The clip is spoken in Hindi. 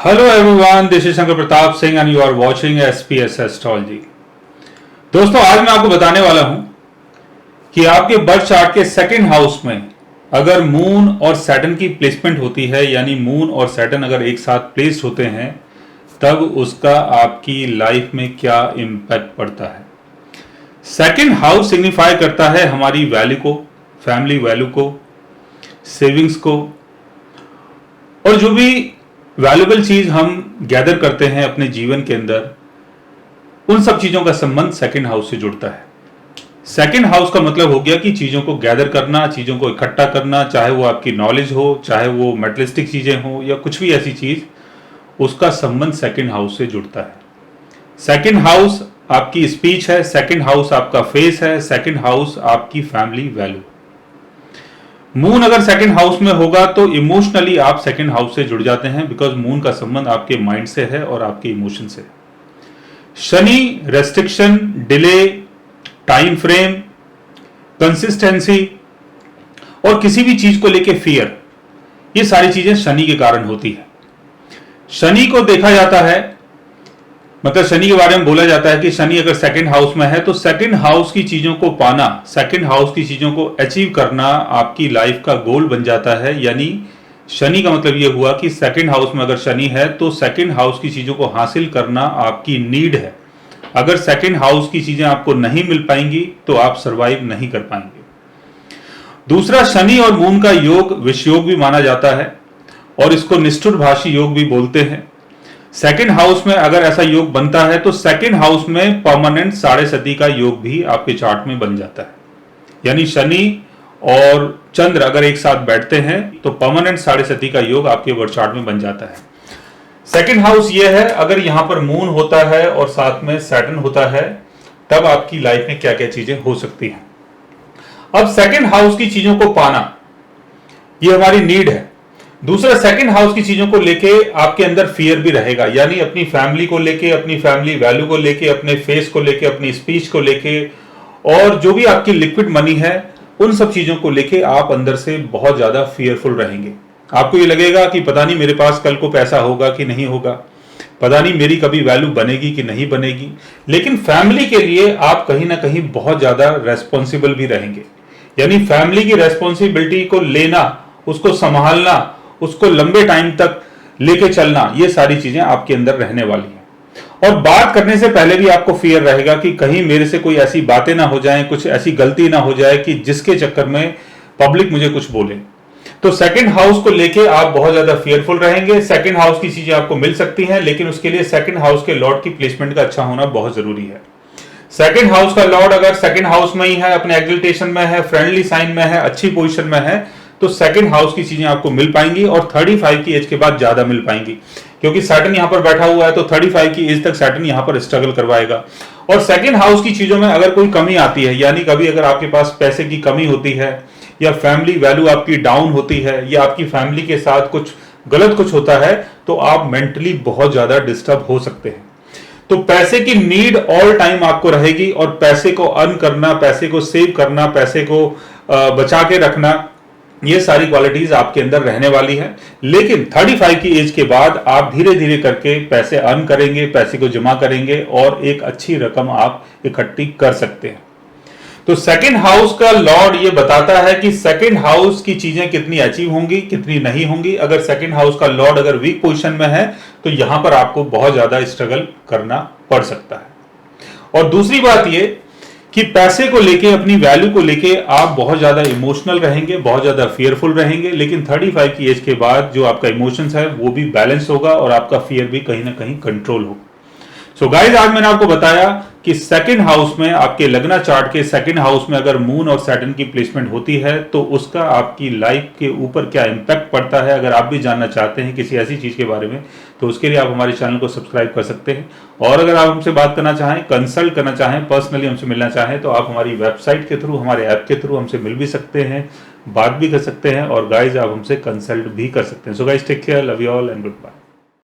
Hello everyone, this is Shankar Pratap Singh and you are watching SPS Astrology। दोस्तों, आज मैं आपको बताने वाला हूं कि आपके बर्थ चार्ट के सेकंड हाउस में अगर मून और सैटर्न की प्लेसमेंट होती है, यानी मून और सैटर्न अगर एक साथ प्लेस्ड होते हैं, तब उसका आपकी लाइफ में क्या इम्पैक्ट पड़ता है। सेकंड हाउस सिग्निफाई करता है हमारी वैल्यू को, फैमिली वैल्यू को, सेविंग्स को, और जो भी वैल्यूबल चीज हम गैदर करते हैं अपने जीवन के अंदर, उन सब चीजों का संबंध सेकंड हाउस से जुड़ता है। सेकंड हाउस का मतलब हो गया कि चीजों को गैदर करना, चीजों को इकट्ठा करना, चाहे वो आपकी नॉलेज हो, चाहे वो मेटलिस्टिक चीजें हो, या कुछ भी ऐसी चीज, उसका संबंध सेकंड हाउस से जुड़ता है। सेकंड हाउस आपकी स्पीच है, सेकंड हाउस आपका फेस है, सेकंड हाउस आपकी फैमिली वैल्यू। मून अगर सेकंड हाउस में होगा तो इमोशनली आप सेकंड हाउस से जुड़ जाते हैं, बिकॉज मून का संबंध आपके माइंड से है और आपके इमोशन से। Shani restriction, delay, time frame, consistency और किसी भी चीज को लेके फियर, ये सारी चीजें शनि के कारण होती है। शनि को देखा जाता है, मतलब शनि के बारे में बोला जाता है कि शनि अगर सेकंड हाउस में है तो सेकंड हाउस की चीजों को पाना, सेकंड हाउस की चीजों को अचीव करना आपकी लाइफ का गोल बन जाता है। यानी शनि का मतलब यह हुआ कि सेकंड हाउस में अगर शनि है तो सेकंड हाउस की चीजों को हासिल करना आपकी नीड है। अगर सेकंड हाउस की चीजें आपको नहीं मिल पाएंगी तो आप सरवाइव नहीं कर पाएंगे। दूसरा, शनि और मून का योग विषयोग भी माना जाता है और इसको निष्ठुरभाषी योग भी बोलते हैं। सेकंड हाउस में अगर ऐसा योग बनता है तो सेकंड हाउस में परमानेंट साढ़े सती का योग भी आपके चार्ट में बन जाता है। यानी शनि और चंद्र अगर एक साथ बैठते हैं तो परमानेंट साढ़े सती का योग आपके बर्थ चार्ट में बन जाता है। सेकंड हाउस यह है, अगर यहां पर मून होता है और साथ में सैटर्न होता है, तब आपकी लाइफ में क्या क्या चीजें हो सकती हैं। अब सेकंड हाउस की चीजों को पाना, यह हमारी नीड है। दूसरा, सेकंड हाउस की चीजों को लेके आपके अंदर फियर भी रहेगा, यानी अपनी फैमिली को लेके, अपनी फैमिली वैल्यू को लेके, अपने फेस को लेके, अपनी स्पीच को लेके, और जो भी आपकी लिक्विड मनी है, उन सब चीजों को लेके आप अंदर से बहुत ज्यादा फियरफुल रहेंगे। आपको ये लगेगा कि पता नहीं मेरे पास कल को पैसा होगा कि नहीं होगा, पता नहीं मेरी कभी वैल्यू बनेगी कि नहीं बनेगी। लेकिन फैमिली के लिए आप कहीं ना कहीं बहुत ज्यादा रेस्पॉन्सिबल भी रहेंगे, यानी फैमिली की रेस्पॉन्सिबिलिटी को लेना, उसको संभालना, उसको लंबे टाइम तक लेके चलना, ये सारी चीजें आपके अंदर रहने वाली हैं। और बात करने से पहले भी आपको फियर रहेगा कि कहीं मेरे से कोई ऐसी बातें ना हो जाएं, कुछ ऐसी गलती ना हो जाए कि जिसके चक्कर में पब्लिक मुझे कुछ बोले। तो सेकंड हाउस को लेके आप बहुत ज्यादा फियरफुल रहेंगे। सेकंड हाउस की चीजें आपको मिल सकती हैं, लेकिन उसके लिए सेकंड हाउस के लॉर्ड की प्लेसमेंट का अच्छा होना बहुत जरूरी है। सेकंड हाउस का लॉर्ड अगर सेकंड हाउस में ही है, अपने एक्सल्टेशन में है, फ्रेंडली साइन में है, अच्छी पोजीशन में है, तो सेकंड हाउस की चीजें आपको मिल पाएंगी और 35 की एज के बाद ज्यादा मिल पाएंगी, क्योंकि सैटर्न यहां पर बैठा हुआ है तो 35 की एज तक सैटर्न यहां पर स्ट्रगल करवाएगा। और सेकंड हाउस की चीजों में अगर कोई कमी आती है, यानी कभी अगर आपके पास पैसे की कमी होती है, या फैमिली वैल्यू आपकी डाउन होती है, या आपकी फैमिली के साथ कुछ गलत कुछ होता है, तो आप मेंटली बहुत ज्यादा डिस्टर्ब हो सकते हैं। तो पैसे की नीड ऑल टाइम आपको रहेगी, और पैसे को अर्न करना, पैसे को सेव करना, पैसे को बचा के रखना, ये सारी क्वालिटीज आपके अंदर रहने वाली है। लेकिन 35 की एज के बाद आप धीरे धीरे करके पैसे अर्न करेंगे, पैसे को जमा करेंगे और एक अच्छी रकम आप इकट्ठी कर सकते हैं। तो सेकंड हाउस का लॉर्ड ये बताता है कि सेकंड हाउस की चीजें कितनी अचीव होंगी, कितनी नहीं होंगी। अगर सेकंड हाउस का लॉर्ड अगर वीक पोजीशन में है तो यहां पर आपको बहुत ज्यादा स्ट्रगल करना पड़ सकता है। और दूसरी बात ये कि पैसे को लेके, अपनी वैल्यू को लेके आप बहुत ज्यादा इमोशनल रहेंगे, बहुत ज्यादा फियरफुल रहेंगे। लेकिन 35 की एज के बाद जो आपका इमोशंस है वो भी बैलेंस होगा और आपका फियर भी कहीं ना कहीं कंट्रोल होगा। सो गाइज, आज मैंने आपको बताया कि सेकंड हाउस में, आपके लग्न चार्ट के सेकंड हाउस में अगर मून और सैटर्न की प्लेसमेंट होती है तो उसका आपकी लाइफ के ऊपर क्या इंपैक्ट पड़ता है। अगर आप भी जानना चाहते हैं किसी ऐसी चीज के बारे में, तो उसके लिए आप हमारे चैनल को सब्सक्राइब कर सकते हैं। और अगर आप हमसे बात करना चाहें, कंसल्ट करना चाहें, पर्सनली हमसे मिलना चाहें, तो आप हमारी वेबसाइट के थ्रू, हमारे ऐप के थ्रू हमसे मिल भी सकते हैं, बात भी कर सकते हैं, और गाइज आप हमसे कंसल्ट भी कर सकते हैं। So guys, take care, love you all and good bye.